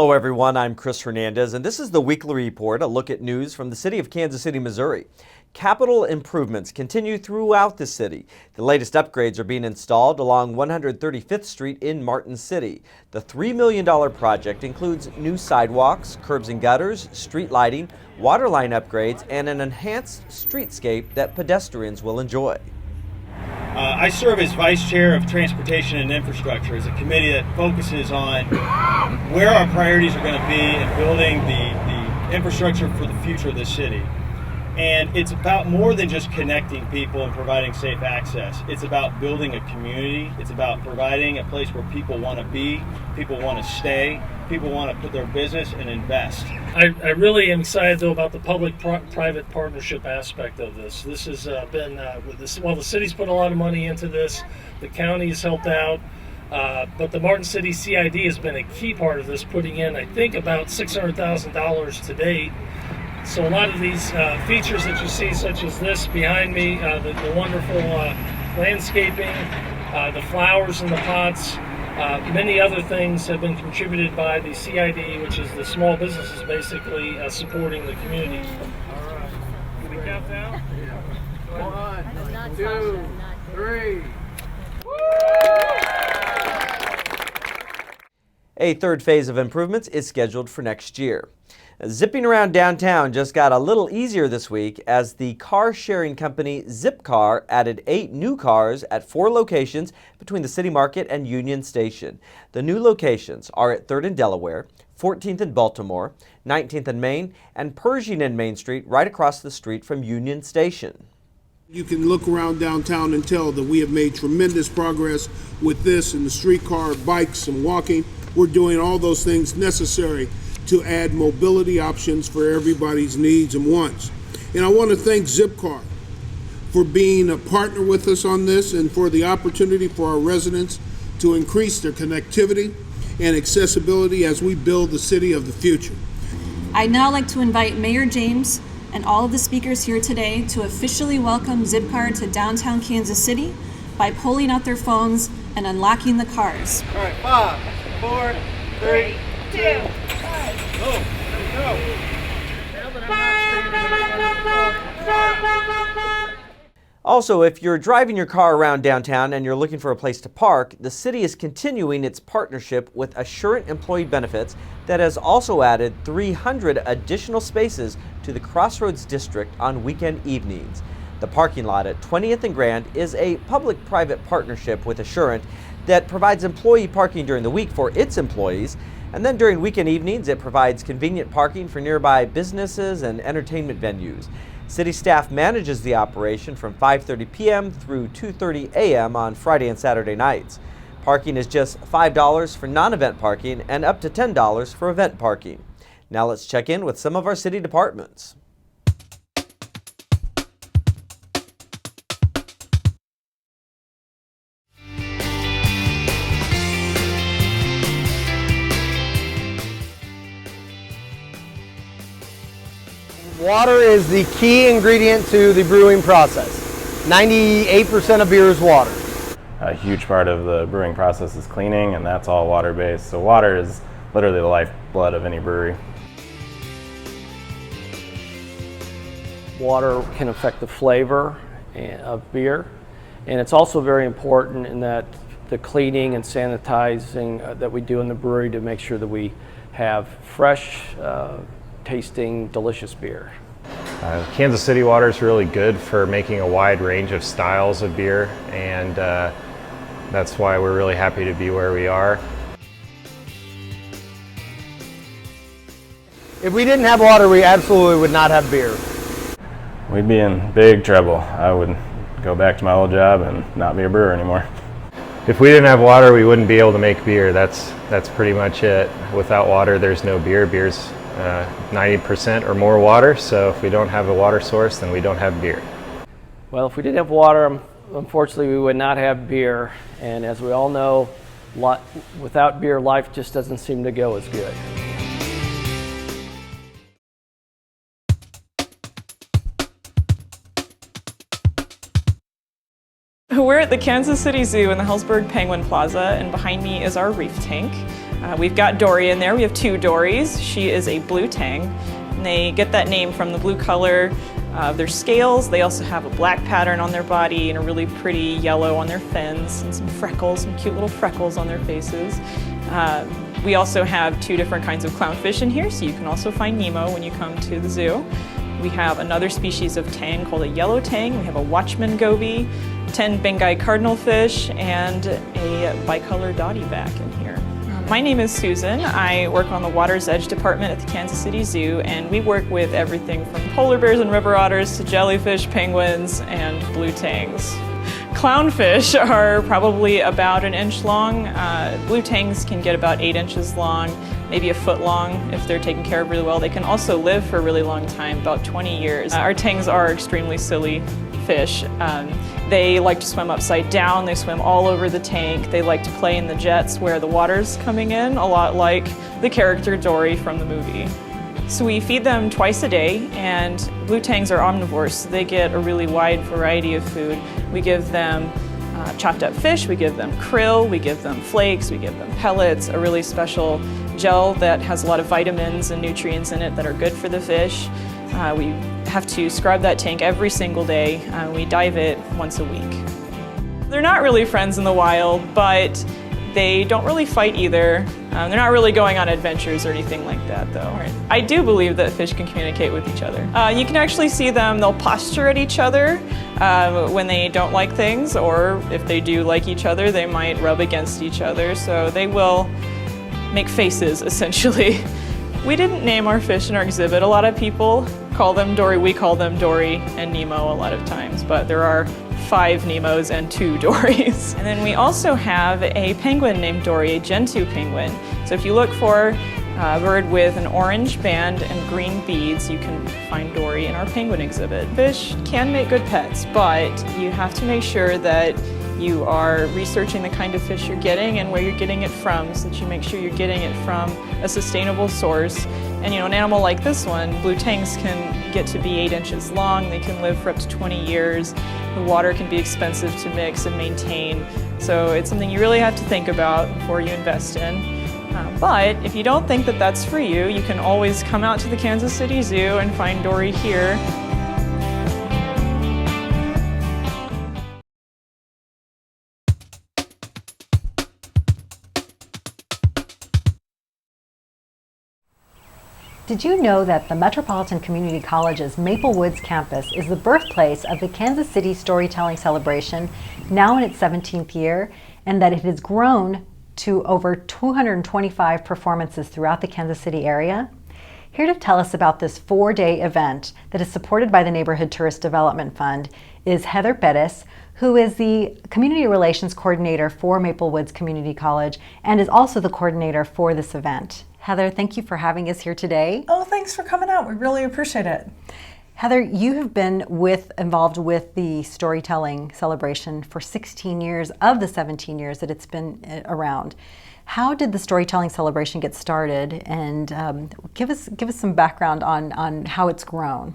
Hello everyone, I'm Chris Hernandez and this is the Weekly Report, a look at news from the city of Kansas City, Missouri. Capital improvements continue throughout the city. The latest upgrades are being installed along 135th Street in Martin City. The $3 million project includes new sidewalks, curbs and gutters, street lighting, water line upgrades, and an enhanced streetscape that pedestrians will enjoy. I serve as Vice Chair of Transportation and Infrastructure as a committee that focuses on where our priorities are going to be in building the infrastructure for the future of the city. And it's about more than just connecting people and providing safe access. It's about building a community. It's about providing a place where people want to be, people want to stay, people want to put their business and invest. I really am excited though about the public-private partnership aspect of this. This has been, the city's put a lot of money into this, the county has helped out, but the Martin City CID has been a key part of this, putting in, I think, about $600,000 to date. So a lot of these features that you see, such as this behind me, the wonderful landscaping, the flowers in the pots, many other things have been contributed by the CID, which is the small businesses basically supporting the community. All right. Can we count down? 1, 2, 3. A third phase of improvements is scheduled for next year. Zipping around downtown just got a little easier this week as the car-sharing company Zipcar added 8 new cars at 4 locations between the City Market and Union Station. The new locations are at 3rd and Delaware, 14th and Baltimore, 19th and Main, and Pershing and Main Street right across the street from Union Station. You can look around downtown and tell that we have made tremendous progress with this and the streetcar, bikes, and walking. We're doing all those things necessary to add mobility options for everybody's needs and wants. And I want to thank Zipcar for being a partner with us on this and for the opportunity for our residents to increase their connectivity and accessibility as we build the city of the future. I'd now like to invite Mayor James and all of the speakers here today to officially welcome Zipcar to downtown Kansas City by pulling out their phones and unlocking the cars. All right, 5, 4, 3, 2. Oh, there we go. Also, if you're driving your car around downtown and you're looking for a place to park, the city is continuing its partnership with Assurant Employee Benefits that has also added 300 additional spaces to the Crossroads District on weekend evenings. The parking lot at 20th and Grand is a public-private partnership with Assurant that provides employee parking during the week for its employees, and then during weekend evenings it provides convenient parking for nearby businesses and entertainment venues. City staff manages the operation from 5:30 p.m. through 2:30 a.m. on Friday and Saturday nights. Parking is just $5 for non-event parking and up to $10 for event parking. Now let's check in with some of our city departments. Water is the key ingredient to the brewing process. 98% of beer is water. A huge part of the brewing process is cleaning, and that's all water-based. So water is literally the lifeblood of any brewery. Water can affect the flavor of beer, and it's also very important in that the cleaning and sanitizing that we do in the brewery to make sure that we have fresh, tasting, delicious beer. Kansas City water is really good for making a wide range of styles of beer, and that's why we're really happy to be where we are. If we didn't have water, we absolutely would not have beer. We'd be in big trouble. I would go back to my old job and not be a brewer anymore. If we didn't have water, we wouldn't be able to make beer. That's pretty much it. Without water, there's no beer. Beer's 90% or more water, so if we don't have a water source, then we don't have beer. Well, if we didn't have water, unfortunately we would not have beer, and as we all know, without beer, life just doesn't seem to go as good. We're at the Kansas City Zoo in the Hellsberg Penguin Plaza, and behind me is our reef tank. We've got Dory in there. We have 2 Dorys. She is a blue tang. And they get that name from the blue color of their scales. They also have a black pattern on their body and a really pretty yellow on their fins and some freckles, some cute little freckles on their faces. We also have 2 different kinds of clownfish in here, so you can also find Nemo when you come to the zoo. We have another species of tang called a yellow tang. We have a watchman goby, 10 Bengai cardinalfish, and a bicolor dotty back in here. My name is Susan. I work on the Water's Edge department at the Kansas City Zoo, and we work with everything from polar bears and river otters to jellyfish, penguins, and blue tangs. Clownfish are probably about an inch long. Blue tangs can get about 8 inches long, maybe a foot long if they're taken care of really well. They can also live for a really long time, about 20 years. Our tangs are extremely silly fish. They like to swim upside down, they swim all over the tank, they like to play in the jets where the water's coming in, a lot like the character Dory from the movie. So we feed them twice a day, and blue tangs are omnivores, so they get a really wide variety of food. We give them chopped up fish, we give them krill, we give them flakes, we give them pellets, a really special gel that has a lot of vitamins and nutrients in it that are good for the fish. We have to scrub that tank every single day. We dive it once a week. They're not really friends in the wild, but they don't really fight either. They're not really going on adventures or anything like that, though. I do believe that fish can communicate with each other. You can actually see them, they'll posture at each other when they don't like things, or if they do like each other, they might rub against each other, so they will make faces, essentially. We didn't name our fish in our exhibit. A lot of people call them Dory. We call them Dory and Nemo a lot of times, but there are 5 Nemos and 2 Dorys. And then we also have a penguin named Dory, a Gentoo penguin. So if you look for a bird with an orange band and green beads, you can find Dory in our penguin exhibit. Fish can make good pets, but you have to make sure that you are researching the kind of fish you're getting and where you're getting it from, so that you make sure you're getting it from a sustainable source. And an animal like this one, blue tangs, can get to be 8 inches long. They can live for up to 20 years. The water can be expensive to mix and maintain, so it's something you really have to think about before you invest in. But if you don't think that that's for you, you can always come out to the Kansas City Zoo and find Dory here. Did you know that the Metropolitan Community College's Maple Woods campus is the birthplace of the Kansas City Storytelling Celebration, now in its 17th year, and that it has grown to over 225 performances throughout the Kansas City area? Here to tell us about this 4-day event that is supported by the Neighborhood Tourist Development Fund is Heather Bettis, who is the Community Relations Coordinator for Maple Woods Community College and is also the coordinator for this event. Heather, thank you for having us here today. Oh, thanks for coming out. We really appreciate it. Heather, you have been involved with the storytelling celebration for 16 years of the 17 years that it's been around. How did the storytelling celebration get started? And give us some background on how it's grown.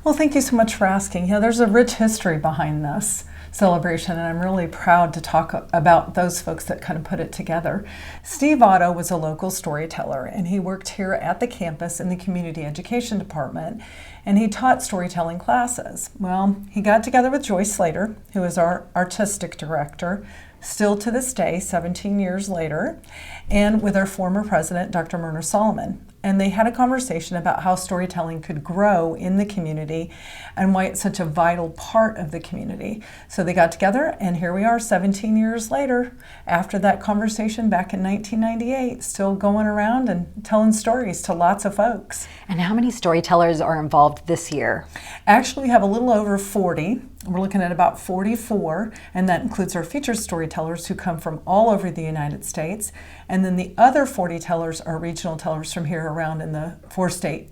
Well, thank you so much for asking. There's a rich history behind this celebration, and I'm really proud to talk about those folks that kind of put it together. Steve Otto was a local storyteller, and he worked here at the campus in the community education department, and he taught storytelling classes. Well, he got together with Joyce Slater, who is our artistic director, still to this day, 17 years later, and with our former president, Dr. Myrna Solomon. And they had a conversation about how storytelling could grow in the community and why it's such a vital part of the community. So they got together, and here we are 17 years later, after that conversation back in 1998, still going around and telling stories to lots of folks. And how many storytellers are involved this year? Actually, we have a little over 40. We're looking at about 44, and that includes our featured storytellers who come from all over the United States. And then the other 40 tellers are regional tellers from here around in the 4-state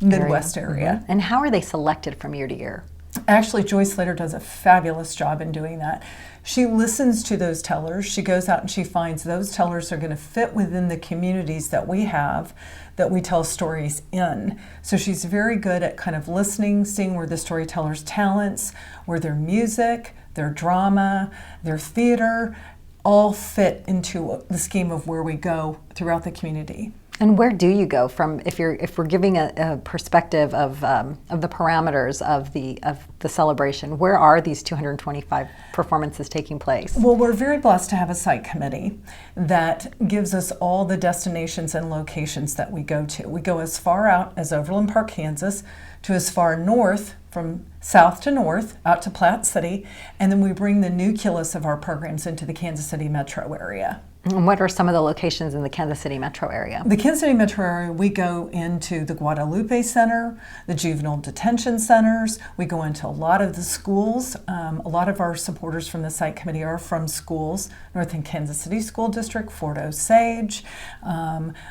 Midwest area. Mm-hmm. And how are they selected from year to year? Actually, Joyce Slater does a fabulous job in doing that. She listens to those tellers. She goes out and she finds those tellers are going to fit within the communities that we have, that we tell stories in. So she's very good at kind of listening, seeing where the storyteller's talents, where their music, their drama, their theater, all fit into the scheme of where we go throughout the community. And where do you go from, if we're giving a perspective of the parameters of the celebration? Where are these 225 performances taking place? Well, we're very blessed to have a site committee that gives us all the destinations and locations that we go to. We go as far out as Overland Park, Kansas, to as far north, from south to north, out to Platte City, and then we bring the nucleus of our programs into the Kansas City metro area. And what are some of the locations in the Kansas City metro area? The Kansas City metro area, we go into the Guadalupe Center, the juvenile detention centers. We go into a lot of the schools. A lot of our supporters from the site committee are from schools. North and Kansas City School District, Fort Osage,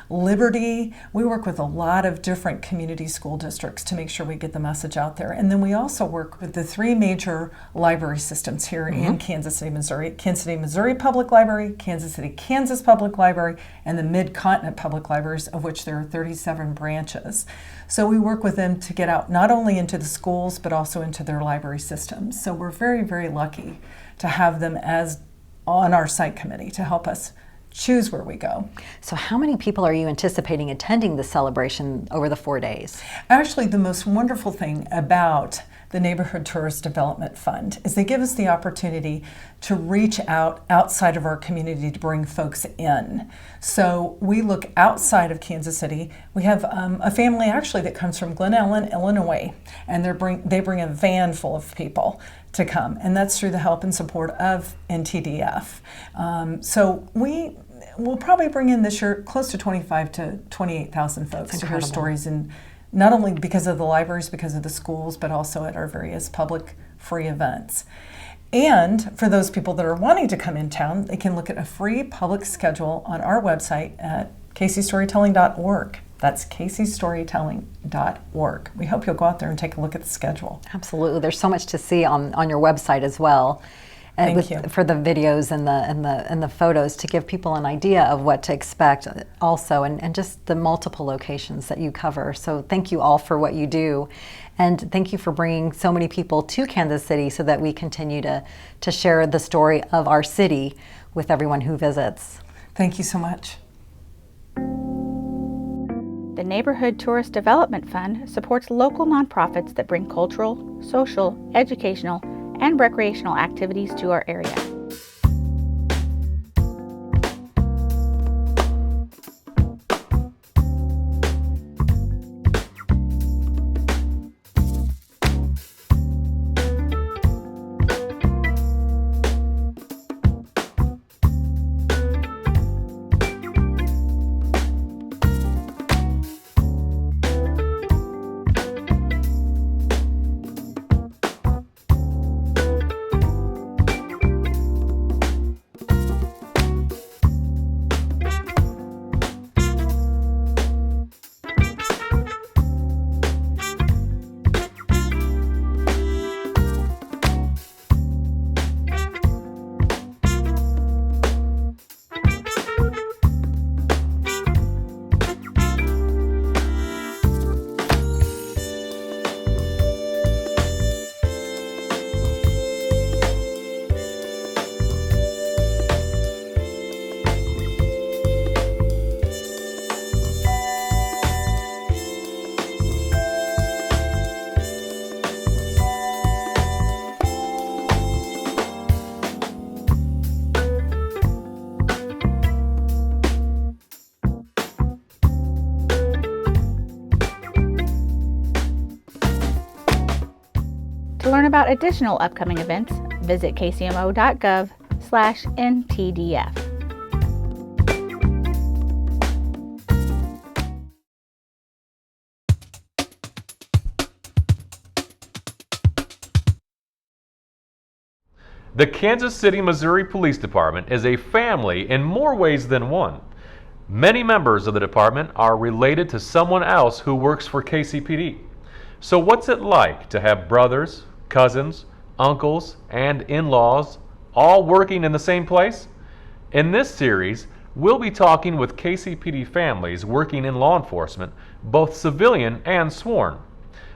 Liberty. We work with a lot of different community school districts to make sure we get the message out there. And then we also work with the 3 major library systems here in Kansas City, Missouri. Kansas City, Missouri Public Library, Kansas City, Kansas Public Library, and the Mid-Continent Public Libraries, of which there are 37 branches. So we work with them to get out not only into the schools, but also into their library systems. So we're very, very lucky to have them as on our site committee to help us choose where we go. So how many people are you anticipating attending the celebration over the 4 days? Actually, the most wonderful thing about the Neighborhood Tourist Development Fund is they give us the opportunity to reach out outside of our community to bring folks in. So we look outside of Kansas City. We have a family actually that comes from Glen Ellen, Illinois, and they bring a van full of people to come, and that's through the help and support of NTDF. So we'll probably bring in this year close to 25 to 28,000 folks to hear stories, and not only because of the libraries, because of the schools, but also at our various public free events. And for those people that are wanting to come in town, they can look at a free public schedule on our website at kcstorytelling.org. That's kcstorytelling.org. We hope you'll go out there and take a look at the schedule. Absolutely. There's so much to see on your website as well. Thank you. For the videos and the photos, to give people an idea of what to expect also, and just the multiple locations that you cover. So thank you all for what you do, and thank you for bringing so many people to Kansas City so that we continue to share the story of our city with everyone who visits. Thank you so much. The Neighborhood Tourist Development Fund supports local nonprofits that bring cultural, social, educational, and recreational activities to our area. To learn about additional upcoming events, visit kcmo.gov/ntdf. The Kansas City, Missouri Police Department is a family in more ways than one. Many members of the department are related to someone else who works for KCPD. So what's it like to have brothers, cousins, uncles, and in-laws all working in the same place? In this series, we'll be talking with KCPD families working in law enforcement, both civilian and sworn.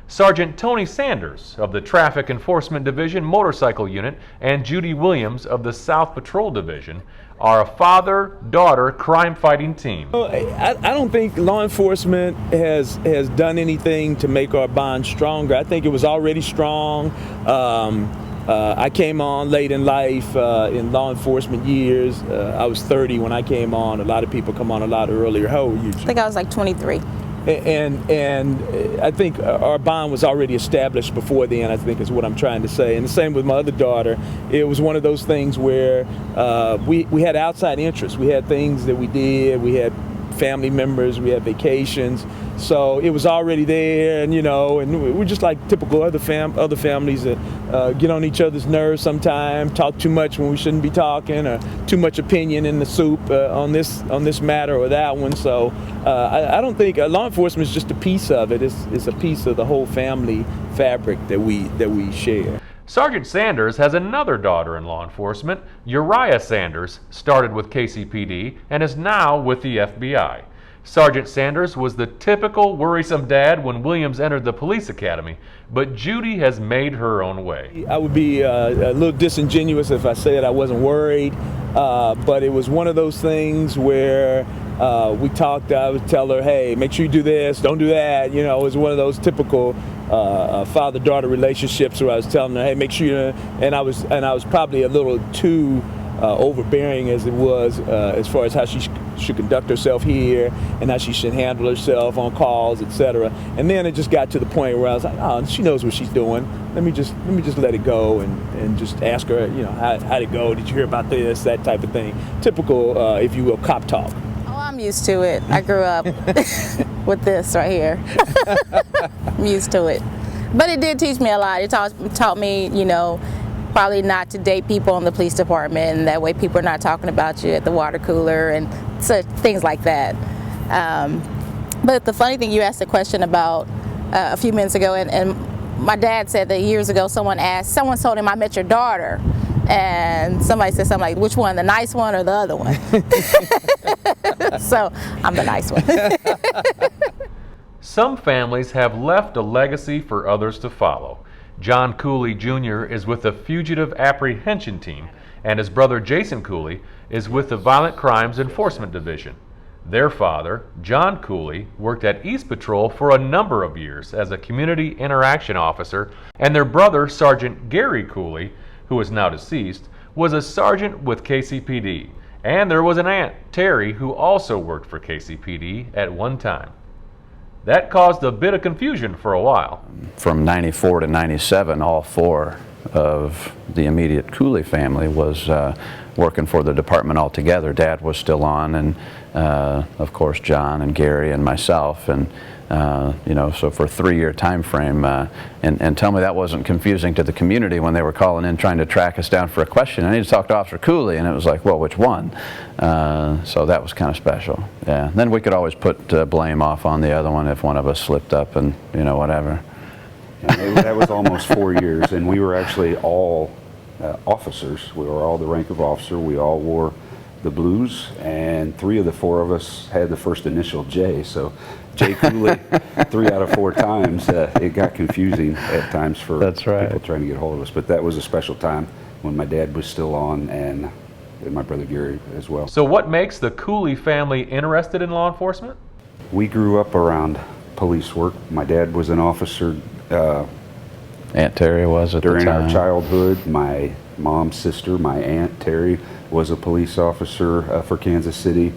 Sergeant Tony Sanders of the Traffic Enforcement Division Motorcycle Unit and Judy Williams of the South Patrol Division are a father-daughter crime-fighting team. I don't think law enforcement has done anything to make our bond stronger. I think it was already strong. I came on late in life in law enforcement years. I was 30 when I came on. A lot of people come on a lot earlier. How old were you? I think I was like 23. And I think our bond was already established before then, I think is what I'm trying to say. And the same with my other daughter. It was one of those things where we had outside interests. We had things that we did. We had family members. We had vacations. So it was already there, and and we're just like typical other families that get on each other's nerves sometimes, talk too much when we shouldn't be talking, or too much opinion in the soup on this matter or that one. So I don't think law enforcement is just a piece of it. It's a piece of the whole family fabric that we share. Sergeant Sanders has another daughter in law enforcement. Uriah Sanders started with KCPD and is now with the FBI. Sergeant Sanders was the typical worrisome dad when Williams entered the police academy, but Judy has made her own way. I would be a little disingenuous if I said I wasn't worried, but it was one of those things where we talked. I would tell her, hey, make sure you do this, don't do that. It was one of those typical father-daughter relationships where I was telling her, hey, make sure you, and I was probably a little too overbearing as it was as far as how she should conduct herself here and how she should handle herself on calls, etc. And then it just got to the point where I was like, oh, she knows what she's doing. Let me just let it go and just ask her, how'd it go? Did you hear about this? That type of thing. Typical, if you will, cop talk. Oh, I'm used to it. I grew up with this right here. I'm used to it. But it did teach me a lot. It taught me, probably not to date people in the police department, and that way people are not talking about you at the water cooler and such things like that. But the funny thing, you asked a question about a few minutes ago, and my dad said that years ago someone told him, I met your daughter, and somebody said something like, which one, the nice one or the other one? So I'm the nice one. Some families have left a legacy for others to follow. John Cooley Jr. is with the Fugitive Apprehension Team, and his brother Jason Cooley is with the Violent Crimes Enforcement Division. Their father, John Cooley, worked at East Patrol for a number of years as a community interaction officer, and their brother, Sergeant Gary Cooley, who is now deceased, was a sergeant with KCPD. And there was an aunt, Terry, who also worked for KCPD at one time. That caused a bit of confusion for a while. From 94 to 97, all four of the immediate Cooley family was working for the department altogether. Dad was still on, and of course John and Gary and myself, and so for a 3-year time frame, and tell me that wasn't confusing to the community when they were calling in trying to track us down for a question. I need to talk to Officer Cooley, and it was like, well, which one? So that was kind of special. Yeah. Then we could always put blame off on the other one if one of us slipped up and whatever. Yeah, that was almost 4 years, and we were actually all officers. We were all the rank of officer. We all wore the blues, and 3 of the 4 of us had the first initial J. So J. Cooley, 3 out of 4 times. It got confusing at times for people trying to get hold of us. But that was a special time when my dad was still on, and my brother Gary as well. So what makes the Cooley family interested in law enforcement? We grew up around police work. My dad was an officer. Aunt Terry was at the time. During our childhood. My mom's sister, my Aunt Terry, was a police officer for Kansas City,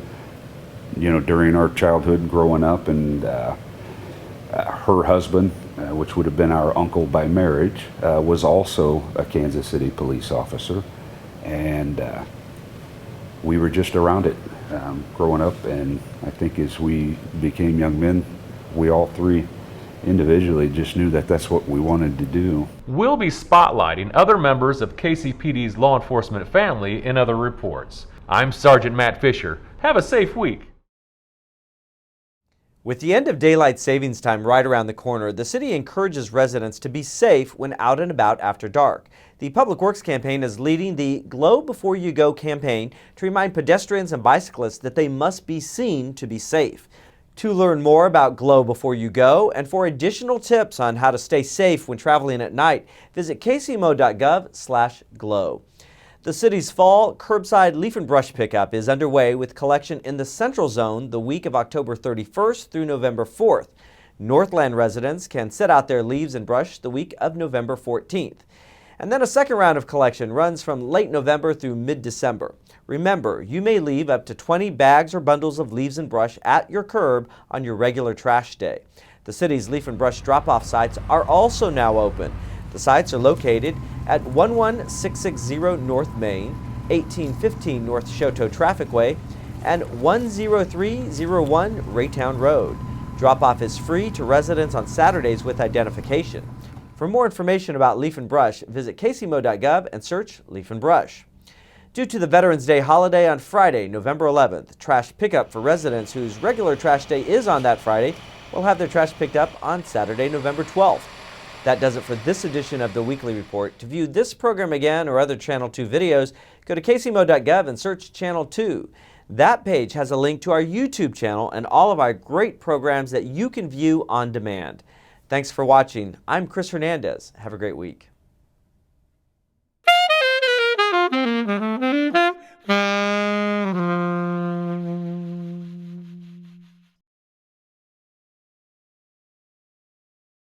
during our childhood growing up, and her husband, which would have been our uncle by marriage, was also a Kansas City police officer, and we were just around it growing up, and I think as we became young men, we all 3 individually just knew that that's what we wanted to do. We'll be spotlighting other members of KCPD's law enforcement family in other reports. I'm Sergeant Matt Fisher. Have a safe week. With the end of daylight savings time right around the corner, the city encourages residents to be safe when out and about after dark. The Public Works campaign is leading the Glow Before You Go campaign to remind pedestrians and bicyclists that they must be seen to be safe. To learn more about Glow Before You Go and for additional tips on how to stay safe when traveling at night, visit kcmo.gov/glow. The city's fall curbside leaf and brush pickup is underway with collection in the Central Zone the week of October 31st through November 4th. Northland residents can set out their leaves and brush the week of November 14th. And then a second round of collection runs from late November through mid-December. Remember, you may leave up to 20 bags or bundles of leaves and brush at your curb on your regular trash day. The city's leaf and brush drop-off sites are also now open. The sites are located at 11660 North Main, 1815 North Shoto Trafficway, and 10301 Raytown Road. Drop-off is free to residents on Saturdays with identification. For more information about leaf and brush, visit kcmo.gov and search leaf and brush. Due to the Veterans Day holiday on Friday, November 11th, trash pickup for residents whose regular trash day is on that Friday will have their trash picked up on Saturday, November 12th. That does it for this edition of the Weekly Report. To view this program again or other Channel 2 videos, go to kcmo.gov and search Channel 2. That page has a link to our YouTube channel and all of our great programs that you can view on demand. Thanks for watching. I'm Chris Hernandez. Have a great week.